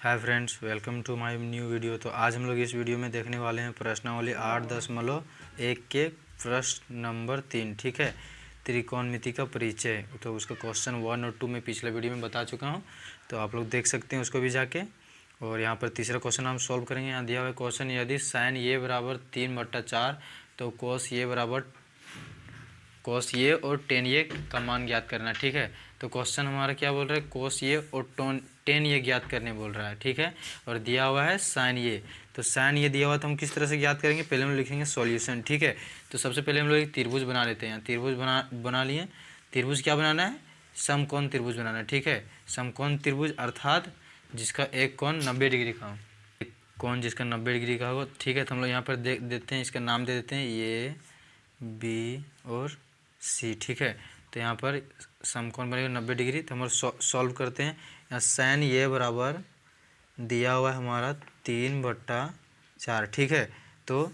Hi friends, welcome to my new video. तो आज हम लोग इस वीडियो में देखने वाले हैं प्रश्नावली 8.1 के प्रश्न नंबर 3। ठीक है, त्रिकोणमिति का परिचय। तो उसका क्वेश्चन 1 और 2 में पिछले वीडियो में बता चुका हूं, तो आप लोग देख सकते हैं उसको भी जाके। और यहाँ पर तीसरा क्वेश्चन हम सॉल्व करेंगे। यहाँ दिया हुआ क्वेश्चन, यदि साइन ए बराबर 3/4 तो कोस ये और टेन ये का मान ज्ञात करना। ठीक है, तो क्वेश्चन हमारा क्या बोल रहा है, कोस ये और टेन ये ज्ञात करने बोल रहा है। ठीक है, और दिया हुआ है साइन ये। तो साइन ये दिया हुआ तो हम किस तरह से ज्ञात करेंगे, पहले हम लिखेंगे सॉल्यूशन। ठीक है, तो सबसे पहले हम लोग एक त्रिभुज बना लेते हैं। त्रिभुज बना लिए। त्रिभुज क्या बनाना है, समकोण त्रिभुज बनाना है। ठीक है, समकोण त्रिभुज अर्थात जिसका एक कोण 90 डिग्री का हो, एक कोण जिसका 90 डिग्री का हो। ठीक है, तो हम लोग यहाँ पर देते हैं, इसका नाम दे देते हैं ए बी और सी। ठीक है, तो यहाँ पर समकोण बनेगा 90 डिग्री। तो हम सॉल्व करते हैं। यहाँ साइन ये बराबर दिया हुआ है हमारा 3/4। ठीक है, तो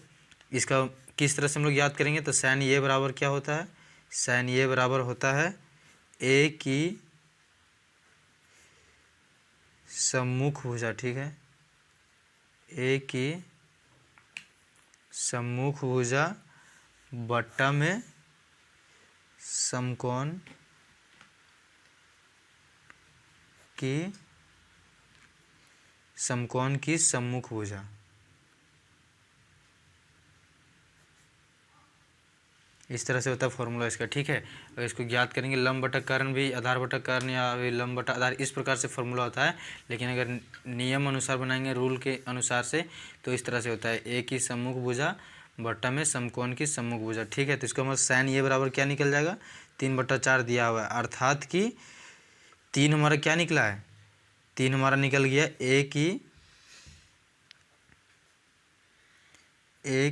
इसका किस तरह से हम लोग याद करेंगे, तो साइन ये बराबर क्या होता है, साइन ये बराबर होता है ए की सम्मुख भुजा। ठीक है, ए की सम्मुख भुजा बट्टा में समकोण की सम्मुख भुजा। इस तरह से होता है फॉर्मूला इसका। ठीक है, अगर इसको ज्ञात करेंगे लंब बटा कर्ण भी आधार बटा कर्ण या लंब बटा आधार, इस प्रकार से फॉर्मूला होता है। लेकिन अगर नियम अनुसार बनाएंगे, रूल के अनुसार से, तो इस तरह से होता है ए की सम्मुख भुजा बट्टा में समकोण की सम्मुख भुजा। ठीक है, तो इसको हमारा साइन ये बराबर क्या निकल जाएगा, 3/4 दिया हुआ है, अर्थात कि 3 हमारा क्या निकला है, 3 हमारा निकल गया ए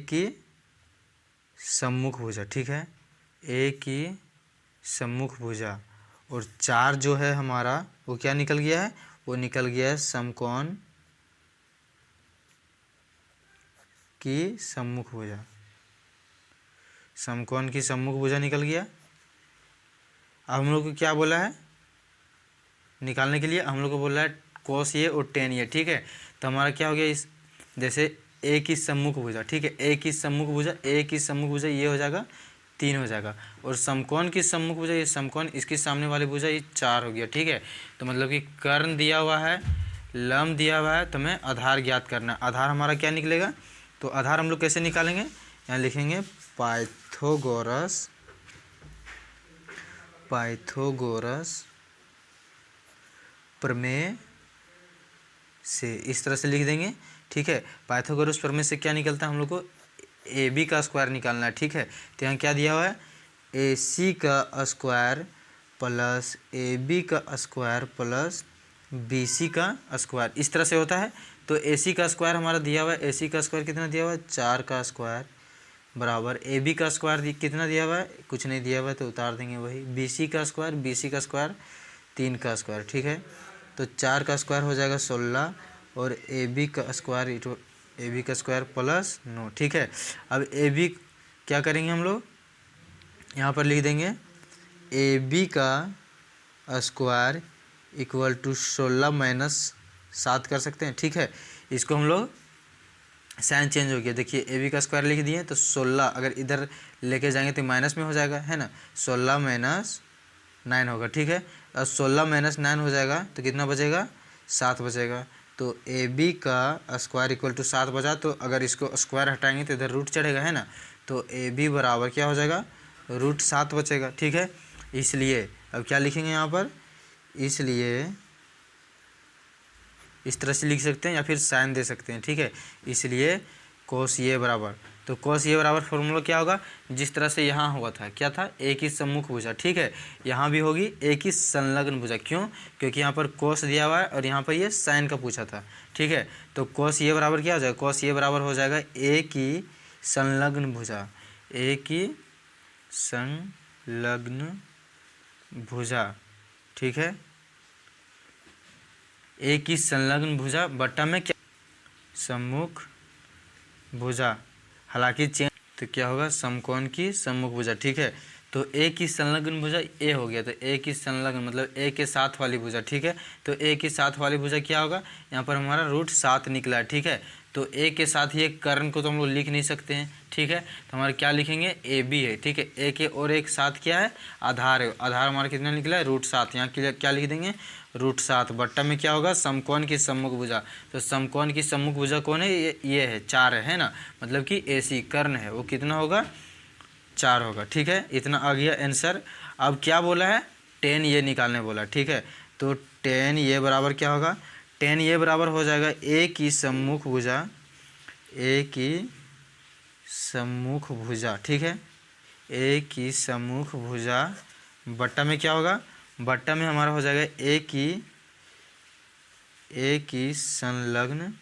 की सम्मुख भुजा। ठीक है, ए की सम्मुख भुजा, और 4 जो है हमारा वो क्या निकल गया है, वो निकल गया है समकोण की सम्मुख भुजा। समकोण की सम्मुख भुजा निकल गया। अब हम लोग को क्या बोला है निकालने के लिए, हम लोग को बोला है कोस ये और टेन ये। ठीक है, तो हमारा क्या हो गया, इस जैसे ए की सम्मुख भुजा। ठीक है, ए की सम्मुख भुजा ये हो जाएगा 3 हो जाएगा, और समकोण की सम्मुख भुजा, ये समकोण इसके सामने वाली भुजा, ये 4 हो गया। ठीक है, तो मतलब कि कर्ण दिया हुआ है, लंब दिया हुआ है, तो हमें आधार ज्ञात करना। आधार हमारा क्या निकलेगा, तो आधार हम लोग कैसे निकालेंगे, यहाँ लिखेंगे पाइथागोरस प्रमेय से, इस तरह से लिख देंगे। ठीक है, पाइथागोरस प्रमेय से क्या निकलता है, हम लोग को ए बी का स्क्वायर निकालना है। ठीक है, तो यहाँ क्या दिया हुआ है, ए सी का स्क्वायर प्लस ए बी का स्क्वायर प्लस बी सी का स्क्वायर, इस तरह से होता है। तो ए सी का स्क्वायर हमारा दिया हुआ है, ए सी का स्क्वायर कितना दिया हुआ है, 4 का स्क्वायर बराबर ए बी का स्क्वायर कितना दिया हुआ है, कुछ नहीं दिया हुआ है तो उतार देंगे वही, बी सी का स्क्वायर 3 का स्क्वायर। ठीक है, तो 4 का स्क्वायर हो जाएगा 16, और ए बी का स्क्वायर प्लस 9। ठीक है, अब ए बी क्या करेंगे हम लोग, यहाँ पर लिख देंगे ए बी का स्क्वायर इक्वल टू 16 - 7 कर सकते हैं। ठीक है, इसको हम लोग साइन चेंज हो गया, देखिए ए बी का स्क्वायर लिख दिए, तो 16 अगर इधर लेके जाएंगे तो माइनस में हो जाएगा, है ना, 16 - 9 होगा। ठीक है, अब 16 - 9 हो जाएगा तो कितना बचेगा, 7 बचेगा। तो ए बी का स्क्वायर इक्वल टू 7 बचा, तो अगर इसको स्क्वायर हटाएंगे तो इधर रूट चढ़ेगा, है ना, तो ए बी बराबर क्या हो जाएगा, √7 बचेगा। ठीक है, इसलिए अब क्या लिखेंगे यहाँ पर, इसलिए इस तरह से लिख सकते हैं या फिर साइन दे सकते हैं। ठीक है, इसलिए कोस ये बराबर, तो कोस ये बराबर फॉर्मूला क्या होगा, जिस तरह से यहाँ हुआ था, क्या था, ए की सम्मुख भुजा। ठीक है, यहाँ भी होगी ए की संलग्न भुजा। क्यों, क्योंकि यहाँ पर कोस दिया हुआ है और यहाँ पर ये साइन का पूछा था। ठीक है, तो कोस ये बराबर क्या हो जाएगा, कोस ये बराबर हो जाएगा ए की संलग्न भुजा, ए की संलग्न भुजा। ठीक है, ए की संलग्न भुजा बट्टा में क्या, सम्मुख भुजा, हालांकि चेंज तो क्या होगा, समकोण की सम्मुख भुजा। ठीक है, तो ए की संलग्न भुजा ए हो गया, तो ए की संलग्न मतलब ए के साथ वाली भुजा, ठीक है। तो ए के साथ वाली भुजा क्या होगा, यहाँ पर हमारा √7 निकला है, ठीक है। तो ए के साथ ये कर्ण को तो हम लोग लिख नहीं सकते हैं, ठीक है। तो हमारे क्या लिखेंगे, ए बी है, ठीक है। ए के और एक साथ क्या है, आधार है, आधार हमारा कितना निकला है, √7। यहाँ क्या लिख देंगे, √7 बट्टा में क्या होगा, समकोण की सम्मुख भुजा। तो समकोण की सम्मुख भुजा कौन है, ये है, 4 है ना, मतलब कि ए सी कर्ण है, वो कितना होगा, 4 होगा, ठीक है। इतना आ गया आंसर। अब क्या बोला है, tan ये निकालने बोला, ठीक है। तो tan ये बराबर क्या होगा, tan ये बराबर हो जाएगा ए की सम्मुख भुजा, ए की सम्मुख भुजा, ठीक है। ए की सम्मुख भुजा बट्टा में क्या होगा, बट्टा में हमारा हो जाएगा ए की संलग्न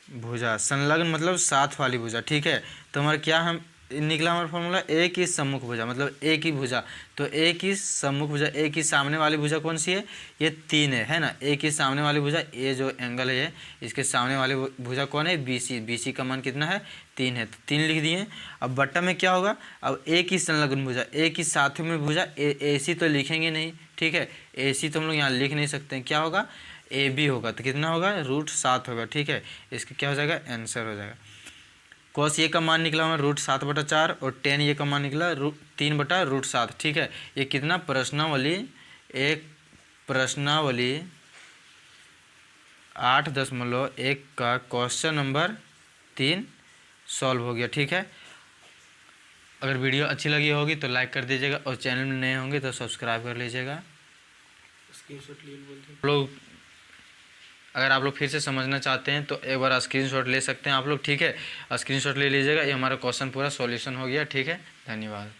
भुजा। संलग्न मतलब साथ वाली भुजा, ठीक है। तो हमारा क्या हम निकला, हमारा फॉर्मूला ए की सम्मुख भुजा मतलब ए की भुजा। तो ए की सम्मुख भुजा, ए की सामने वाली भुजा कौन सी है, ये 3 है ना। ए की सामने वाली भुजा, ये जो एंगल है इसके सामने वाली भुजा कौन है, BC। BC का मान कितना है, 3 है, तो 3 लिख दिए। अब बट्टा में क्या होगा, अब ए की संलग्न भुजा, ए की साथ में भुजा, AC तो लिखेंगे नहीं, ठीक है। AC तो हम लोग यहाँ लिख नहीं सकते हैं, क्या होगा, AB होगा। तो कितना होगा, √7 होगा, ठीक है। इसका क्या हो जाएगा, आंसर हो जाएगा। cos ये का मान निकला हमारा √7/4 और tan ये का मान निकला 3/√7, ठीक है। ये कितना प्रश्नावली, एक प्रश्नावली 8.1 का क्वेश्चन नंबर 3 सॉल्व हो गया, ठीक है। अगर वीडियो अच्छी लगी होगी तो लाइक कर दीजिएगा और चैनल में नए होंगे तो सब्सक्राइब कर लीजिएगा। लोग अगर आप लोग फिर से समझना चाहते हैं तो एक बार स्क्रीनशॉट ले सकते हैं आप लोग, ठीक है। स्क्रीनशॉट ले लीजिएगा। ये हमारा क्वेश्चन पूरा सॉल्यूशन हो गया, ठीक है। धन्यवाद।